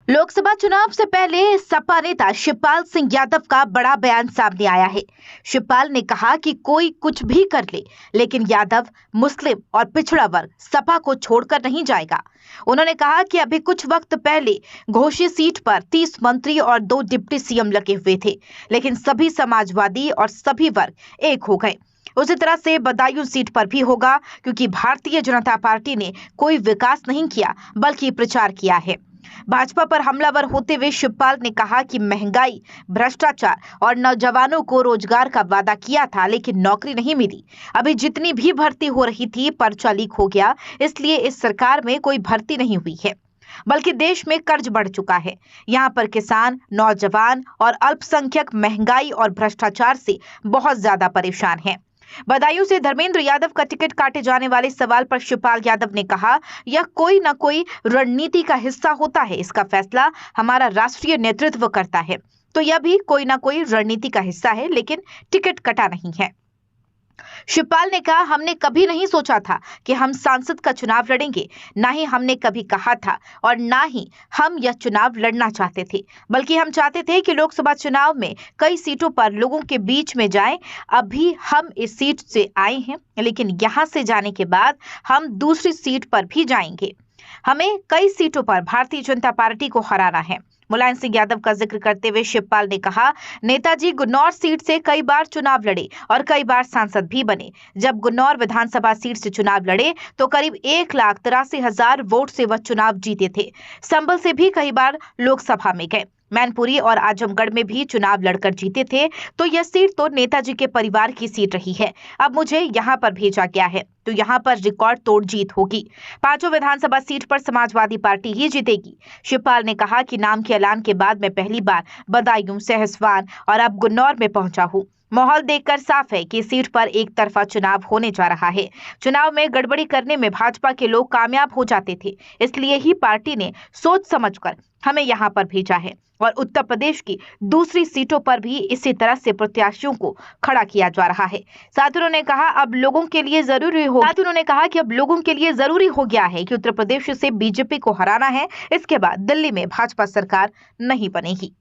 लोकसभा चुनाव से पहले सपा नेता शिवपाल सिंह यादव का बड़ा बयान सामने आया है। शिवपाल ने कहा कि कोई कुछ भी कर ले, लेकिन यादव मुस्लिम और पिछड़ा वर्ग सपा को छोड़कर नहीं जाएगा। उन्होंने कहा कि अभी कुछ वक्त पहले घोषी सीट पर 30 मंत्री और 2 डिप्टी सीएम लगे हुए थे, लेकिन सभी समाजवादी और सभी वर्ग एक हो गए। उसी तरह से बदायूं सीट पर भी होगा, क्योंकि भारतीय जनता पार्टी ने कोई विकास नहीं किया बल्कि प्रचार किया है। भाजपा पर हमलावर होते हुए शिवपाल ने कहा कि महंगाई, भ्रष्टाचार और नौजवानों को रोजगार का वादा किया था, लेकिन नौकरी नहीं मिली। अभी जितनी भी भर्ती हो रही थी, पर्चा लीक हो गया, इसलिए इस सरकार में कोई भर्ती नहीं हुई है, बल्कि देश में कर्ज बढ़ चुका है। यहाँ पर किसान, नौजवान और अल्पसंख्यक महंगाई और भ्रष्टाचार से बहुत ज्यादा परेशान हैं। बदायूं से धर्मेंद्र यादव का टिकट काटे जाने वाले सवाल पर शिवपाल यादव ने कहा, यह कोई न कोई रणनीति का हिस्सा होता है। इसका फैसला हमारा राष्ट्रीय नेतृत्व करता है, तो यह भी कोई न कोई रणनीति का हिस्सा है, लेकिन टिकट कटा नहीं है। शिवपाल ने कहा, हमने कभी नहीं सोचा था कि हम सांसद का चुनाव लड़ेंगे, ना ही हमने कभी कहा था और ना ही हम यह चुनाव लड़ना चाहते थे, बल्कि हम चाहते थे कि लोकसभा चुनाव में कई सीटों पर लोगों के बीच में जाएं। अभी हम इस सीट से आए हैं, लेकिन यहां से जाने के बाद हम दूसरी सीट पर भी जाएंगे। हमें कई सीटों पर भारतीय जनता पार्टी को हराना है। मुलायम सिंह यादव का जिक्र करते हुए शिवपाल ने कहा, नेताजी गुन्नौर सीट से कई बार चुनाव लड़े और कई बार सांसद भी बने। जब गुन्नौर विधानसभा सीट से चुनाव लड़े तो करीब 1,83,000 वोट से वह चुनाव जीते थे। संभल से भी कई बार लोकसभा में गए। मैनपुरी और आजमगढ़ में भी चुनाव लड़कर जीते थे, तो यह सीट तो नेताजी के परिवार की सीट रही है। अब मुझे यहाँ पर भेजा गया है, तो यहाँ पर रिकॉर्ड तोड़ जीत होगी। 5 विधानसभा सीट पर समाजवादी पार्टी ही जीतेगी। शिवपाल ने कहा कि नाम के ऐलान के बाद मैं पहली बार बदायूं, सहसवान और अब गुन्नौर में पहुंचा हूं। माहौल देखकर साफ है कि सीट पर एक तरफा चुनाव होने जा रहा है। चुनाव में गड़बड़ी करने में भाजपा के लोग कामयाब हो जाते थे, इसलिए ही पार्टी ने सोच समझकर हमें यहाँ पर भेजा है और उत्तर प्रदेश की दूसरी सीटों पर भी इसी तरह से प्रत्याशियों को खड़ा किया जा रहा है। साथ ही उन्होंने कहा, अब लोगों के लिए जरूरी हो गया है कि उत्तर प्रदेश से बीजेपी को हराना है। इसके बाद दिल्ली में भाजपा सरकार नहीं बनेगी।